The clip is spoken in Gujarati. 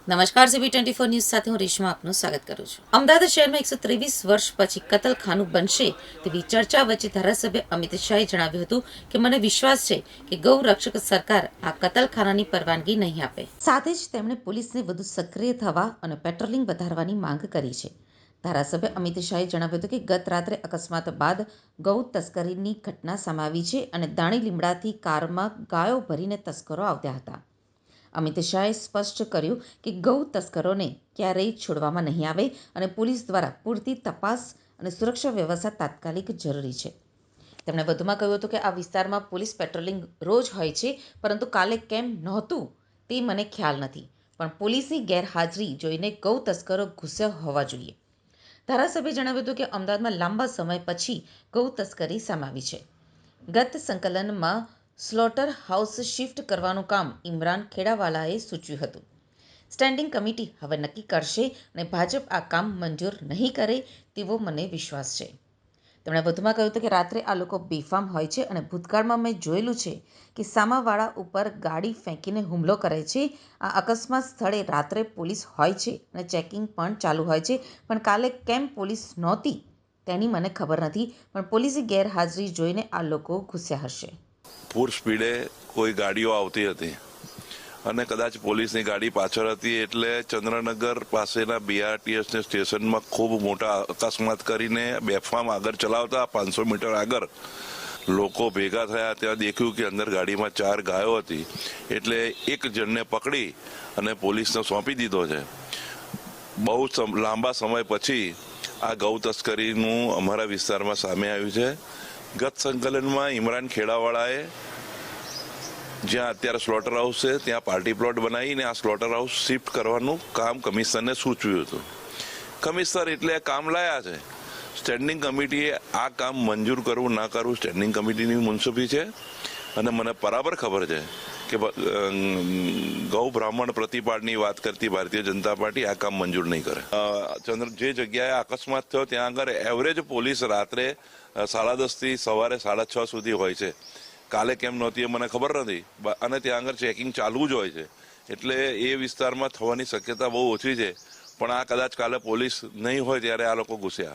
નમસ્કાર CB24 ન્યૂઝ સાથે હું રેશમા આપનું સ્વાગત કરું છું। અમદાવાદ શહેરમાં 123 વર્ષ પછી કતલખાનું બનશે તેવી ચર્ચા વચ્ચે ધારાસભ્ય અમિત શાહે જણાવ્યું હતું કે મને વિશ્વાસ છે કે ગૌ રક્ષક સરકાર આ કતલખાનાની પરવાનગી નહીં આપે। સાથે જ તેમણે પોલીસને વધુ સક્રિય થવા અને પેટ્રોલિંગ વધારવાની માંગ કરી છે। ધારાસભ્ય અમિત શાહે જણાવ્યું હતું કે ગત રાત્રે અકસ્માત બાદ ગૌ તસ્કરીની ઘટના સામે આવી છે અને દાણી લીમડાથી કારમાં ગાયો ભરીને તસ્કરો આવ્યા હતા। અમિત શાહે સ્પષ્ટ કર્યું કે ગૌ તસ્કરોને ક્યારેય છોડવામાં નહીં આવે અને પોલીસ દ્વારા પૂરતી તપાસ અને સુરક્ષા વ્યવસ્થા તાત્કાલિક જરૂરી છે। તેમણે વધુમાં કહ્યું હતું કે આ વિસ્તારમાં પોલીસ પેટ્રોલિંગ રોજ હોય છે, પરંતુ કાલે કેમ નહોતું તે મને ખ્યાલ નથી, પણ પોલીસની ગેરહાજરી જોઈને ગૌ તસ્કરો ગુસ્સે હોવા જોઈએ। ધારાસભ્યએ જણાવ્યું હતું કે અમદાવાદમાં લાંબા સમય પછી ગૌ તસ્કરી સામે આવી છે। ગત સંકલનમાં સ્લોટર હાઉસ શિફ્ટ કરવાનું કામ ઇમરાન ખેડાવાલાએ સૂચવ્યું હતું। સ્ટેન્ડિંગ કમિટી હવે નક્કી કરશે અને ભાજપ આ કામ મંજૂર નહીં કરે તેવો મને વિશ્વાસ છે। તેમણે વધુમાં કહ્યું હતું કે રાત્રે આ લોકો બેફામ હોય છે અને ભૂતકાળમાં મેં જોયેલું છે કે સામાવાળા ઉપર ગાડી ફેંકીને હુમલો કરે છે। આ અકસ્માત સ્થળે રાત્રે પોલીસ હોય છે અને ચેકિંગ પણ ચાલુ હોય છે, પણ કાલે કેમ પોલીસ નહોતી તેની મને ખબર નથી, પણ પોલીસની ગેરહાજરી જોઈને આ લોકો ગુસ્સ્યા હશે। ફૂલ સ્પીડે કોઈ ગાડીઓ આવતી હતી અને કદાચ પોલીસની ગાડી પાછળ હતી, એટલે ચંદ્રનગર પાસેના BRTS સ્ટેશનમાં ખૂબ મોટા અકસ્માત કરીને બેફામ આગળ ચલાવતા 500 મીટર આગળ લોકો ભેગા થયા। ત્યાં દેખ્યું કે અંદર ગાડીમાં 4 ગાયો હતી, એટલે એક જણને પકડી અને પોલીસને સોંપી દીધો છે। બહુ લાંબા સમય પછી આ ગૌ તસ્કરીનું અમારા વિસ્તારમાં સામે આવ્યું છે। ગત સંકલનમાં ઇમરાન ખેડાવાળાએ જ્યાં અત્યારે સ્લોટર હાઉસ છે ત્યાં પાર્ટી પ્લોટ બનાવીને આ સ્લોટર હાઉસ શિફ્ટ કરવાનું કામ કમિશનરને સૂચવ્યું હતું। કમિશનર એટલે કામ લાયા છે। સ્ટેન્ડિંગ કમિટીએ આ કામ મંજૂર કરવું ના કરવું સ્ટેન્ડિંગ કમિટીની મુનસુબી છે અને મને બરાબર ખબર છે કે ગૌ બ્રાહ્મણ પ્રતિપાળની વાત કરતી ભારતીય જનતા પાર્ટી આ કામ મંજૂર નહીં કરે। જે જગ્યાએ અકસ્માત થયો ત્યાં આગળ એવરેજ પોલીસ રાત્રે 10:30 થી સવારે 6:30 સુધી હોય છે। કાલે કેમ નહોતી એ મને ખબર નથી, અને ત્યાં આગળ ચેકિંગ ચાલુ જ હોય છે, એટલે એ વિસ્તારમાં થવાની શક્યતા બહુ ઓછી છે, પણ આ કદાચ કાલે પોલીસ નહીં હોય ત્યારે આ લોકો ગુસ્સ્યા હશે।